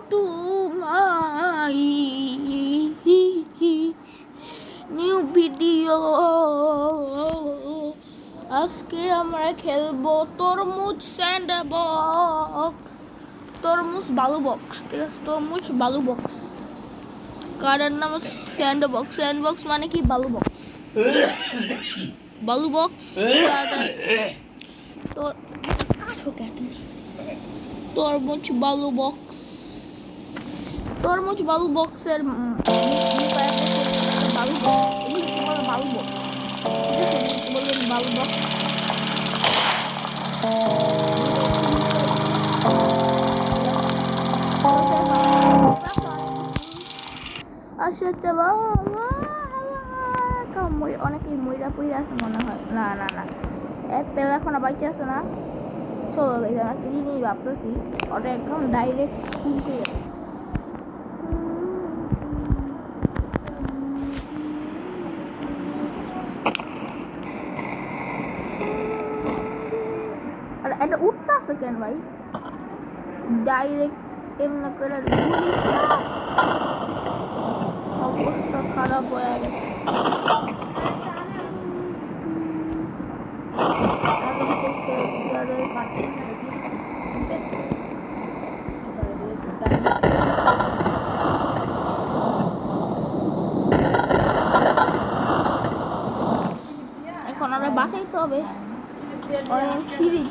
to my new video. আজকে আমরা খেলবো তরমুজ স্যান্ডবক্স, তরমুজ বালু বক্স। ঠিক আছে, তরমুজ বালু বক্স। কার্ডের নাম স্যান্ডবক্স। স্যান্ডবক্স মানে কি? বালু বক্স। বালু বক্স তরমুজ বালু বক্স। তরমুজ বালু বক্সের বালু বক্স, বালু বক্স বলবেন বালু বক্স। আচ্ছা চলো, অনেকেই ময়রা পড়ে আছে মনে হয়। না না না, অ্যাপেল এখন বাইকে আছে না। চলো গেছে, আমার একটা জিনিস ভাবতেছি, ওটা একদম ডাইরেক্ট খুলতে যাবে। আর এটা উঠতে আছে কেন ভাই? ডাইরেক্ট এমনি করে অবস্থা খারাপ হয়ে গেছে। এখন আমরা বাঁচাইতে হবে। সিলিং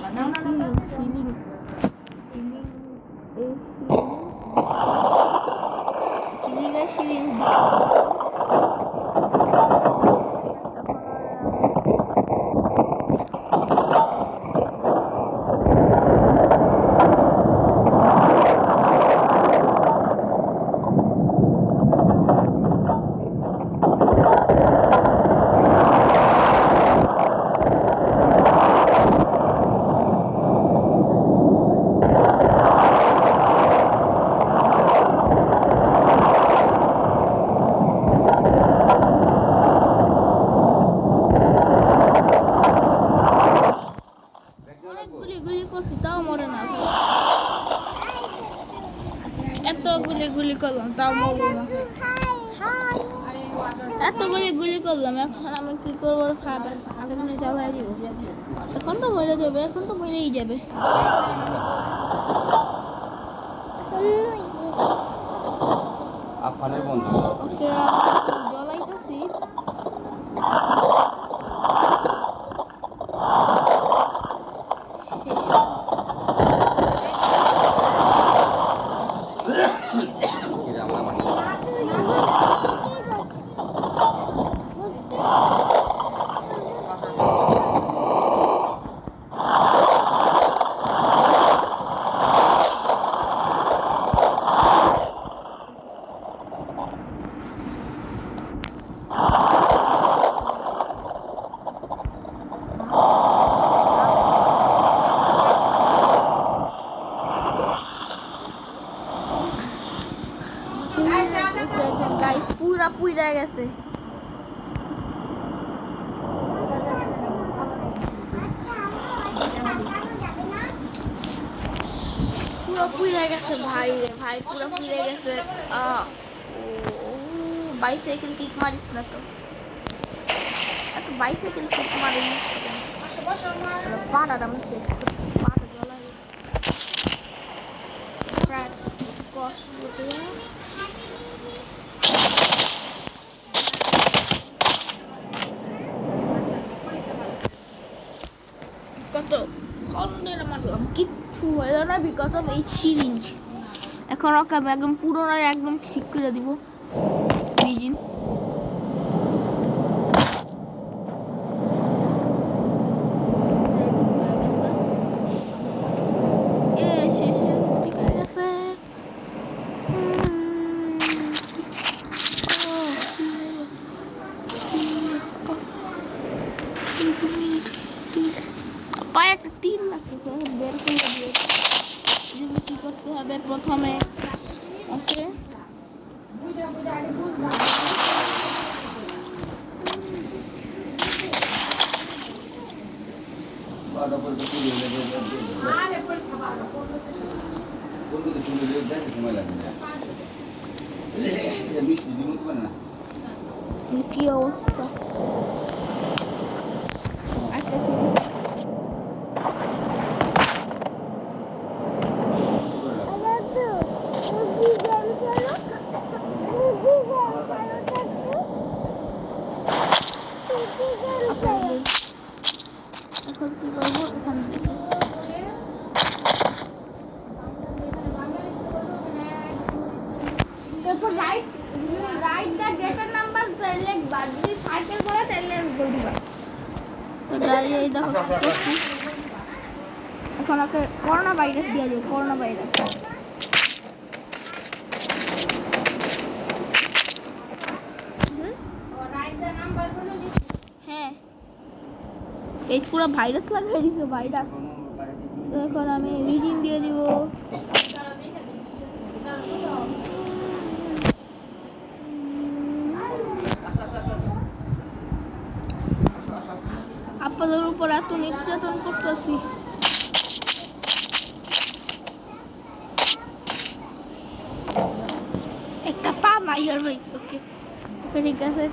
গুলি করলাম তাও মরবো না। এতগুলি গুলি করলাম, এখন আমি কি করবো? খাবার আগুনে জ্বালাই দিব। এখন তো মরে যাবে, এখন তো মরেই যাবে। ওকে, জ্বলাইতেছি। পুরা পুইরা গেছে। পুরো পুইরা গেছে ভাই রে ভাই, পুরো পুইরা গেছে। বাইসাইকেল কিক মারিস না তো, এত বাইসাইকেল কিক মারিস পাড়াটা মুছে পাটা জ্বলাই প্রায় কষ্ট কত খন্দের মারলাম, কিচ্ছু হলো না বিকজ অফ এই সিরিঞ্জ। এখন ওকে আমি একদম পুরোনো একদম ঠিক করে দিব। বিজিন পায়ে একটা তীর লাগতেছে, বের করে দিয়ে কি করতে হবে প্রথমে। ওকে, কি অবস্থা একটা এখন কি করবো এখান থেকে তারপর রাইট দা গেটের নাম্বার লিখবা যদি সার্কেল করে তাহলে বলবা তো গাড়ি এই দেখো এখন ওকে করোনা ভাইরাস দিয়ে যাবে করোনা ভাইরাস হ্যাঁ এই পুরো ভাইরাস লাগিয়ে দিছে ভাইরাস তো এখন আমি রিজিন দিয়ে দিব আপনাদের উপর এত নির্যাতন করতেছি একটা পা মাইয়ার ভাই ওকে ঠিক আছে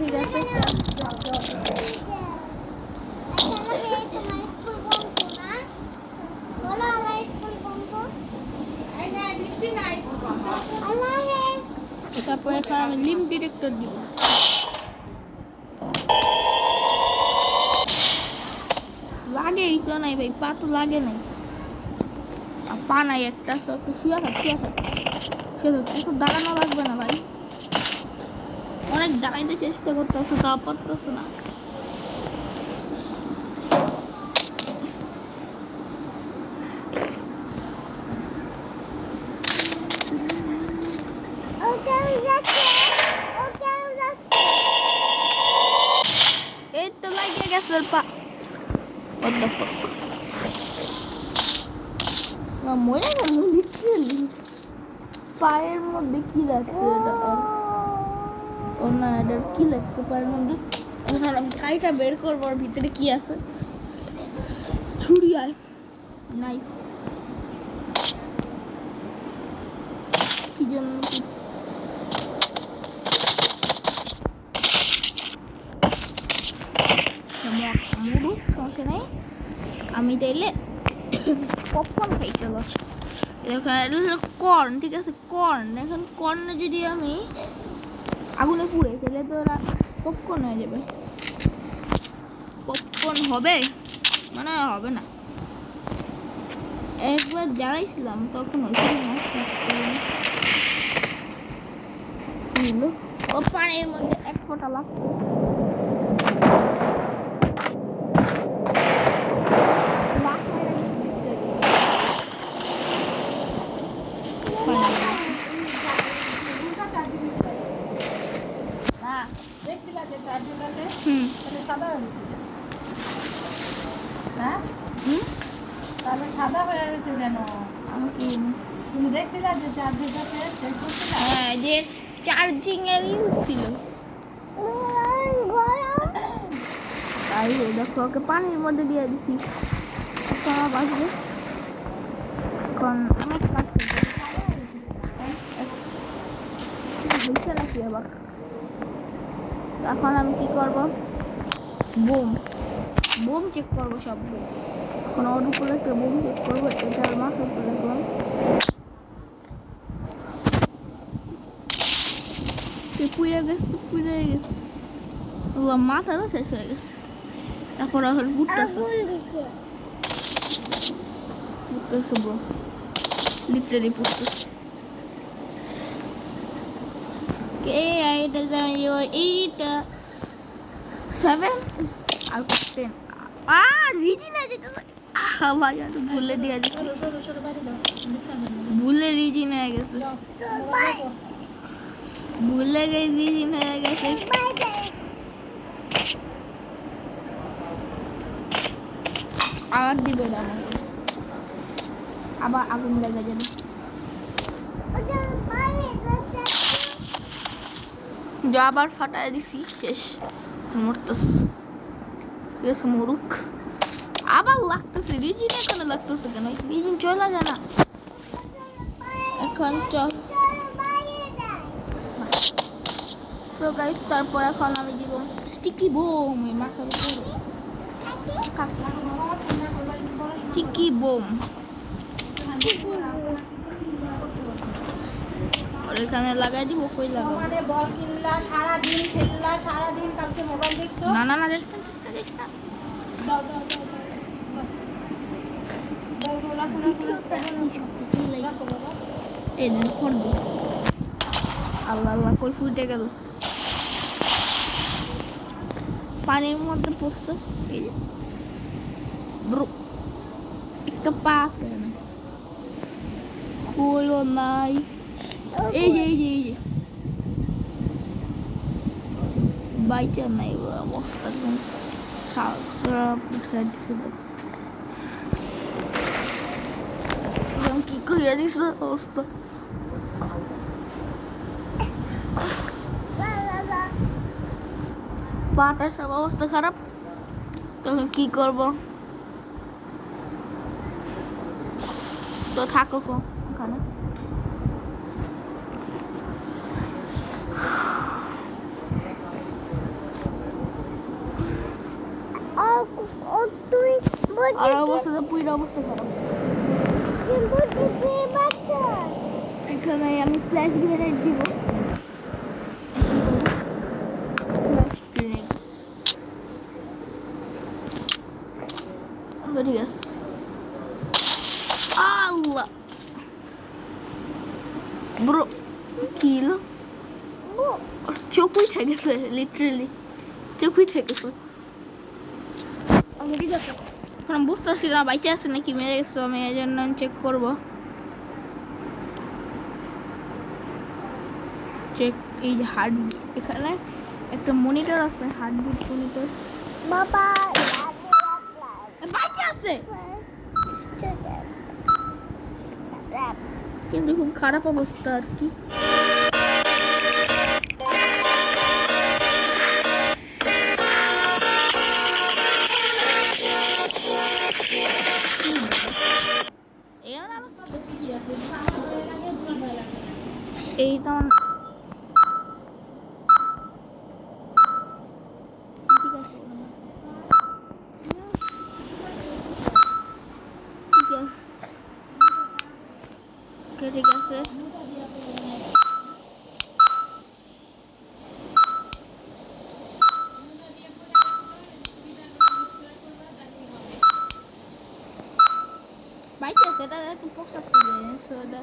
তারপর এখন আমি লিম ডিরেক্টর দিব লাগেই তো নাই ভাই পা তো লাগে নাই পা নাই একটা শুয়ে থাক একটু দাঁড়ানো লাগবে না ভাই অনেক দাঁড়াইতে চেষ্টা করতেছে তা পারতেছে না এই তো লাগিয়ে গেছে পা What the fuck? না মরে গেল লিটারালি পায়ের মধ্যে কি লাগছে এটা ও না এটা কি লাগছে পায়ের মধ্যে এখন আমি ছাইটা বের করবো আর ভিতরে কি আছে ছুরি আর নাইফ কি জন্য সমস্যা নেই আমি তাইলে পপকর্ন খাই চলো কর্ন ঠিক আছে কর্ন এখন কর্নে যদি আমি আগুনে পুড়ে তাহলে তো ওরা পপকর্ন হয়ে যাবে পপকর্ন হবে মানে হবে না একবার জ্বালাইছিলাম তখন হয়েছিল না ও পানির মধ্যে এক ফোঁটা লাগছে সাদা হয়ে গেছে কেন আমাকে তুমি দেখছিলা যে চার্জিং আছে চেক করছিলা হ্যাঁ যে চার্জিং এর ছিল তাই দেখো ওকে পানির মধ্যে দিয়ে দিছি এখন বাজবে এখন অনেক কাজ করতে হয়েছে নাকি আবার এখন আমি কি করব বোম চেক করবো সব এখন ওর উপরে একটা বোম চেক করবো এটার মাথার উপরে রাখলাম পুড়ে গেছে মাথাটা শেষ হয়ে গেছে তারপর এখন ঘুরতেছে ব্রো লিটারালি পুড়তেছে এটা আমি 7 out of 10 রিজিন আছে ভাই আর ভুলে দিয়ে ভুলে রিজিন হয়ে গেছে ভুলে গেছে রিজিন হয়ে গেছে আর দিবে না আবার আগুন লেগে যাবে যা আবার ফাটায় দিছি শেষ মরতেছে ঠিক আছে মরুক আবার লাগতেছে রিজিন এখানে লাগতেছে কেন রিজিন চলে যায় না এখন চল তো গাইস তারপর এখন আমি দিব স্টিকি বোম মাথার উপরে স্টিকি বোম আর এখানে লাগাই দিব কই লাগাবো মানে বল কিনলা সারা দিন খেললা সারা দিন কালকে মোবাইল দেখছো না না না যাস না দাও দাও দাও দাও দাও রাখো রাখো বাবা এই দেন করবো আল্লাহ আল্লাহ কই ফুটে গেল পানির মধ্যে পড়ছে এই যে ব্রো একটা পা আছে না কইও নাই এই যে বাইটা নাই অবস্থা একদম খারাপ উঠে দিছে একদম কি কইয়া দিছে অবস্থা পাটা সব অবস্থা খারাপ তখন কি করব তো থাকো ওখানে আর অবস্থা পুরো অবস্থা খারাপ এখানে আমি ফ্ল্যাশ গ্রেনেড দিব ঠিক আছে আল্লাহ ব্রো কিল চোখ উঠে গেছে লিটারালি চোখ উঠে গেছে এখন বুঝতেছি না বাইতে আছে নাকি মেরে গেছে আমি এই জন্য চেক করবো চেক এই যে হার্ট এখানে একটা মনিটর আছে হার্টবিট মনিটর বাবা বাইতে আছে কিন্তু খুব খারাপ অবস্থা আর কি এইটা ঠিক আছে বাইকে সেটা একটু পোস্ট করে সেটা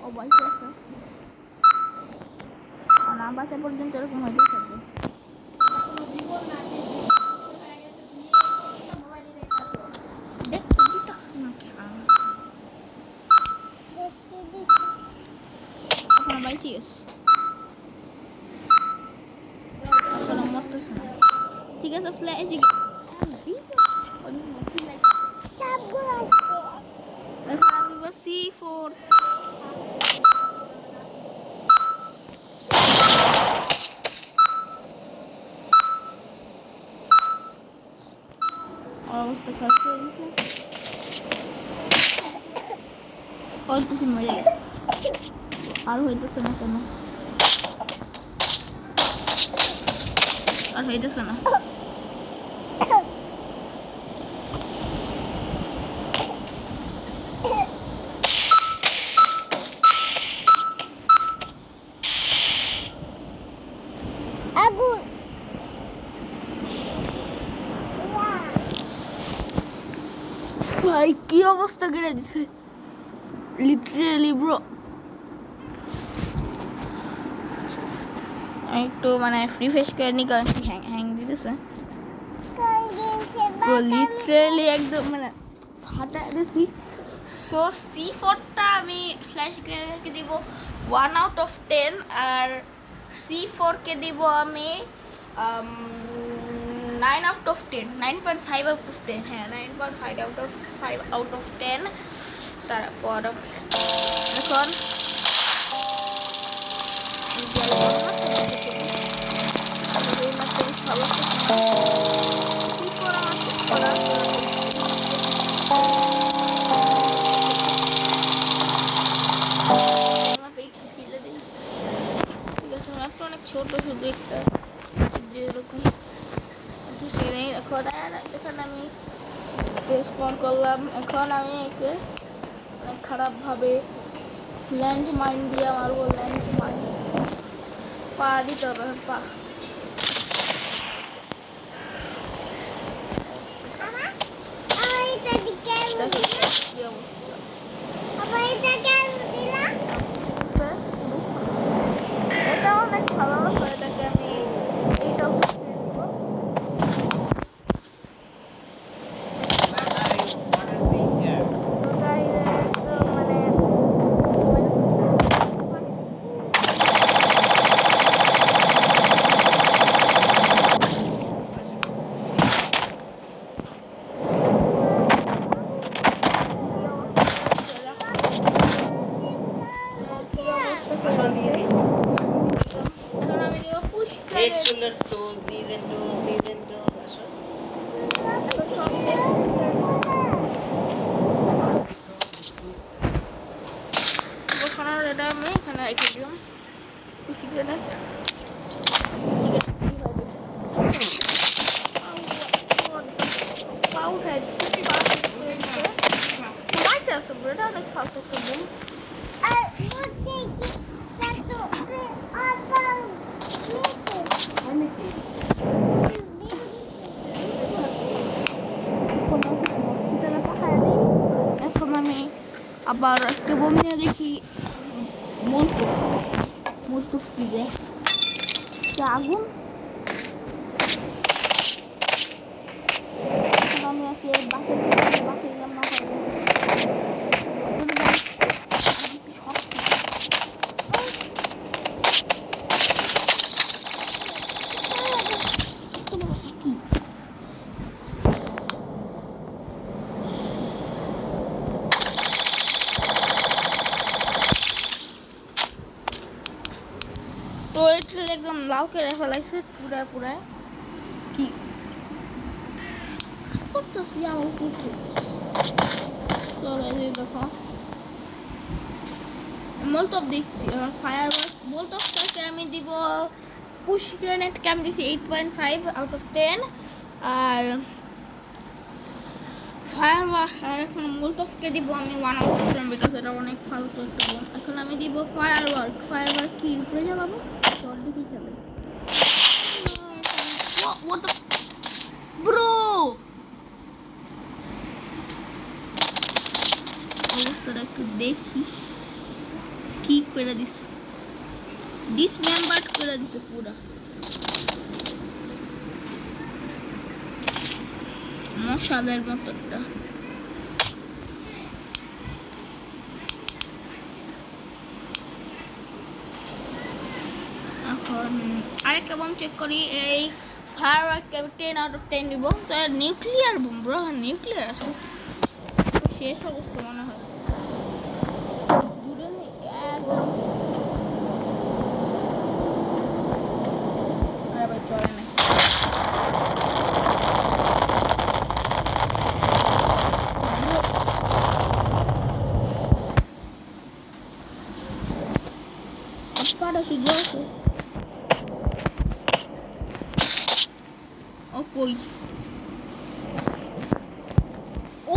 ও বাইকে আছে না বাচ্চা পর্যন্ত এরকম হয়েই থাকবে ঠিক আছে ফ্ল্যাশ C4 অবস্থা খারাপ হয়ে গেছে অল্প মেরে আর হইতেছে না কেন আর হইতেছে না আগুন ভাই কি অবস্থা করে দিছে লিটারালি ব্রো একটু মানে ফ্রি ফেস করে নি কারণ হ্যাং দিতেছে ব্রো লিটারালি একদম মানে ফাটা দিছি সো C4টা আমি ফ্ল্যাশ গ্রেনেডকে দিব 1/10 আর C4 কে দিব আমি 9/10 9.5/10 হ্যাঁ 9.5/10 তারপর এখন C4 করা একটু খেলে দিই। ঠিক আছে, ম্যাপটা অনেক ছোট, শুধু একটা যেরকম সেটাই। এখন এখানে আমি রেসপন্ড করলাম। এখন আমি একে অনেক খারাপভাবে ল্যান্ড মাইন দিয়ে মারবো। ল্যান্ড মাইন পা দিতে হবে, পা। কি অবস্থা? এটা অনেক ভালো, এটাকে আমি এইটা আমি এখানে রেখে দিলাম খুশি গ্রেনেড। ঠিক আছে, পাউ হেড আছে ব্রেড, অনেক ফালতু একটা বুম। এখন আমি আবার একটা বোম নিয়ে দেখি মতো ফিরে আগুন। এখন আমি একে বাঁচাইলাম না হয় তো এটা একদম লাল করে ফেলাইছে পুরা কি করতেছি আমার পুটে। তো দেখো মোলটভ দিচ্ছি, এখন ফায়ার মোলটভটাকে আমি দিব পুশ গ্রেনেডকে আমি দিচ্ছি 8.5 আউট অফ 10, আর ফায়ার আর এখন মোলটভকে দিব আমি 1 আউট অফ 10 বিকজ এটা অনেক ফালতু একটা বোম। এখন আমি দিব ফায়ার ওয়ার্ক কি উপরে জ্বালাবো, জলদি কি চালাবো। What the bro, অবস্থাটা একটু দেখি কি করে দিস, ডিসমেম্বার করে দিছে পুরা মশাদের মতো একটা। এখন আরেকটা বোম চেক করি। এই ফায়ার ওয়ার্ককে 10 আউট অফ 10 দিব। তো নিউক্লিয়ার বোম ব্রো, নিউক্লিয়ার আছে, শেষ অবস্থা মনে হয়। কই ও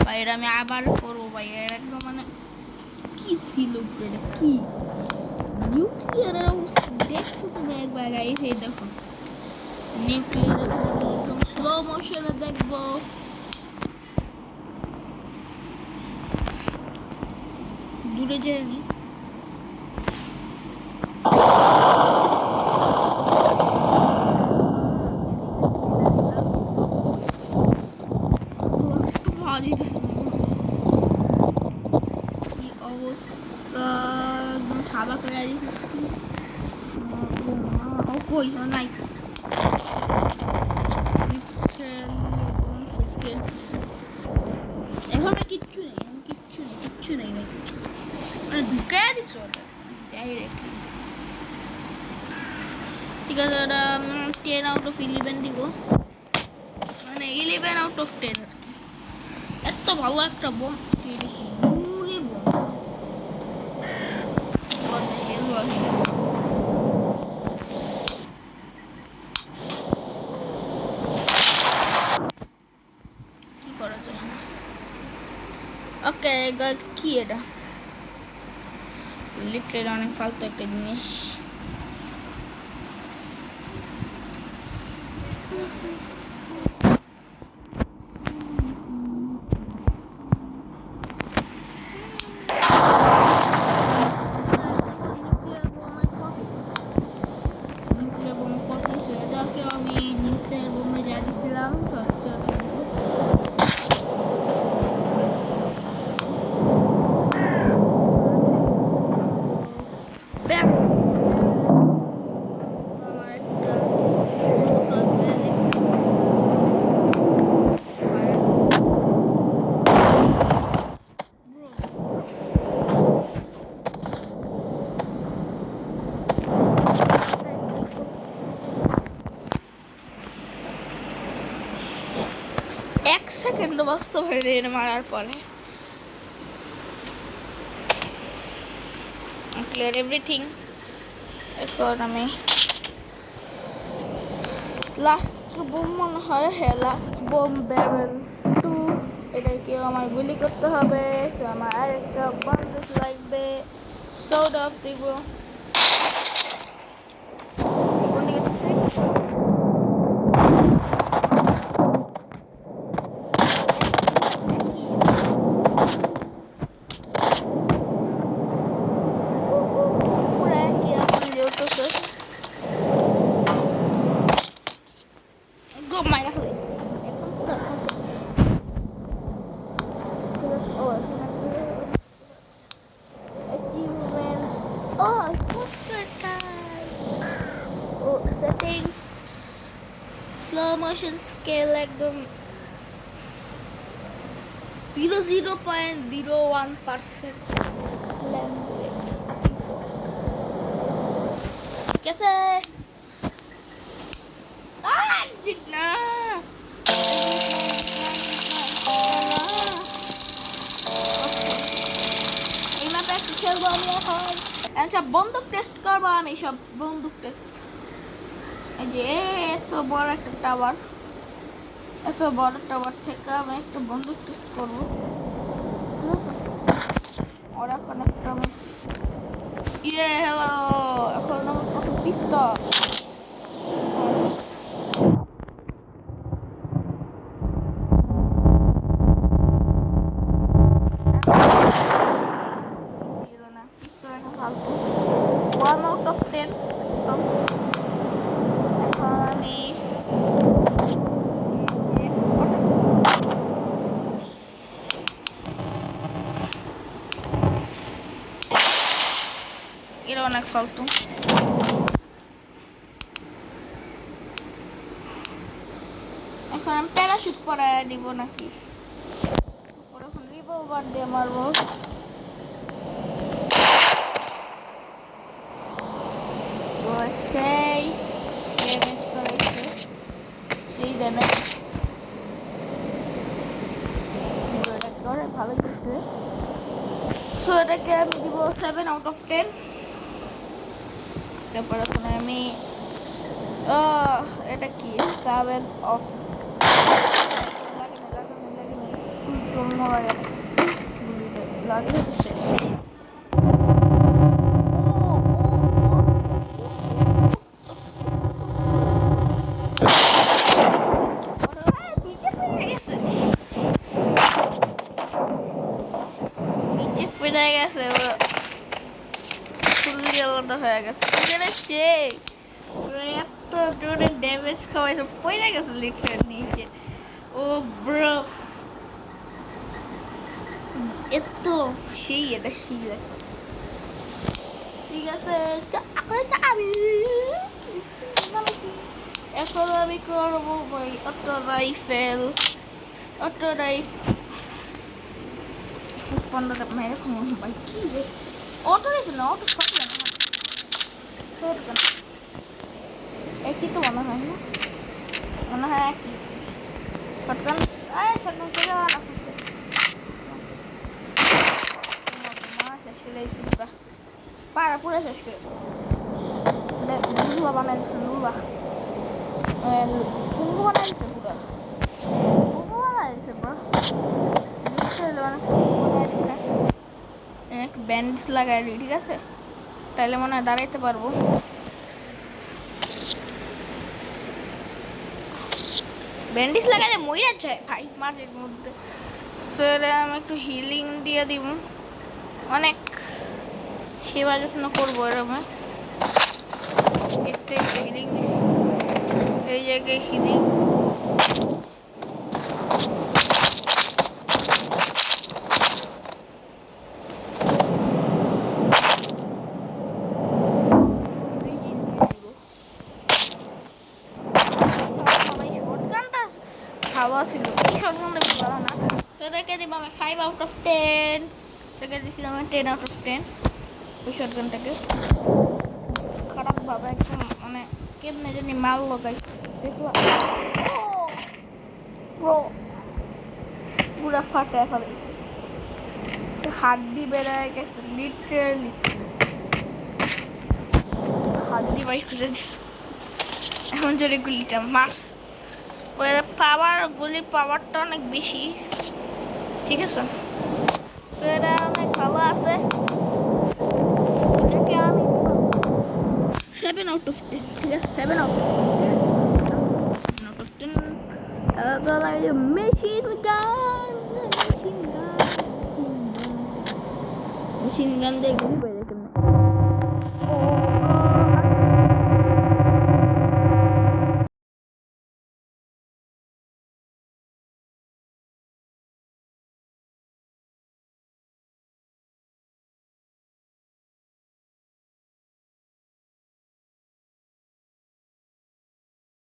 ভাই, এটা আমি আবার করবো ভাই। এর একদম মানে কি ছিল, এটা কি নিউক্লিয়ারের অবস্থা দেখছো তুমি একবার গাইস। এই দেখো নিউক্লিয়ার একদম স্লো মোশনে দেখবো। দূরে যায়নি, কি অবস্থা একদম সাদা করে দিচ্ছি। ও কই নাই, এখন কিচ্ছু নেই ভাই, মানে ঢুকে দিছো ওটা ডাইরেক্টলি। ঠিক আছে, ওটা 10 আউট অফ 11 দিব। 7/10 আর কি। এত ভালো একটা বোম, নুরি bomb. What the hell was this? কি করা যায়? ওকে, কি এটা? লিটারেলি অনেক ফালতু একটা জিনিস। নিউক্লিয়ার বোমে কপি, সেটাকে আমি নিউক্লিয়ার বোমে যা দিছিলাম তো এক সেকেন্ড বাস্তবায়ন মারার পরে ক্লিয়ার এভরিথিং। এখন আমি লাস্ট বোম মনে হয়, হ্যাঁ লাস্ট বোম ব্যারেল 2, এটাকে আমার গুলি করতে হবে। তো আমার আরেকটা বন্দুক লাগবে, সোড অফ দিব। Slow motion scale একদম 0.01%। कैसे জিতনা এই ম্যাপে একটু খেলবো আমি এখন। আচ্ছা বন্দুক টেস্ট করবো আমি, সব বন্দুক টেস্ট। এই যে এত বড় একটা টাওয়ার, এত বড় টাওয়ার থেকে আমি একটা বন্দুক টেস্ট করবো। আর এখন একটা আমি হ্যালো, এখন আমার কত পিস্তল। One out of 10. এখন আমি এটা অনেক ফালতু। এখন আমি প্যারাশুট পরায় দিব নাকি, এখন রিভলভার দিয়ে মারবো। সেই ড্যামেজ করাইছে, সেই ড্যামেজ করে ভালো করছে। সো এটাকে আমি দিব 7/10। তারপর এখন আমি এটা কি 7 অফ লাগে ফিরে গেছে, ফুললি আলাদা হয়ে গেছে। সেই এত জোরে ড্যামেজ খাওয়াইছে, পড়ে গেছে লিটার নিচে। ও ব্রো এত সেই, এটা সেই লাগছে। ঠিক আছে এখন আমি করবো ভাই অটো রাইফেল। অটো রাইফেল 15টা মেরে ভাই কি রে, অটো রাইফেল না, অটো শট না, শট না একই তো মনে হয় না, মনে হয় একই। শটগান শটগান থেকে আর শেষ করে দিয়েছি পুরা পাড়া পুরো শেষ করে লুলা বানাই দিচ্ছে লুলা কুঙ্গু বানাই দিচ্ছে পুরা কুঙ্গু বানাই দিচ্ছে পুরা একটু ব্যান্ডেজ লাগাই দিই ঠিক আছে তাহলে মনে হয় দাঁড়াইতে পারবো ব্যান্ডেজ লাগালে মইরা যায় ভাই মাটির মধ্যে স্যার আমি একটু হিলিং দিয়ে দিব অনেক সেবা যত্ন করবো এরকম একটু একটু হিলিং দিচ্ছি এই জায়গায় হিলিং হাওয়া ছিল এই শটগানটা বেশি ভালো না সেটাকে দিব আমি 5 আউট অফ 10 সেটাকে দিয়েছিলাম আমি 10 আউট অফ 10 ওই শটগানটাকে খারাপ ভাবে একদম মানে কেমনে জানি মাল লাগাইছে দেখলাম পুরা ফাটায় ফেলাইছে হাড্ডি বেড়ায় গেছে লিটারালি হাড্ডি বাইর করে দিচ্ছে এমন জোরে গুলিটা মার্স ওর পাওয়ার গুলির পাওয়ারটা অনেক বেশি ঠিক আছে তো এটা অনেক ভালো আছে এটাকে আমি 7 আউট অফ 10 ঠিক আছে 7 আউট অফ 10 মেশিন গান দিয়ে গুলি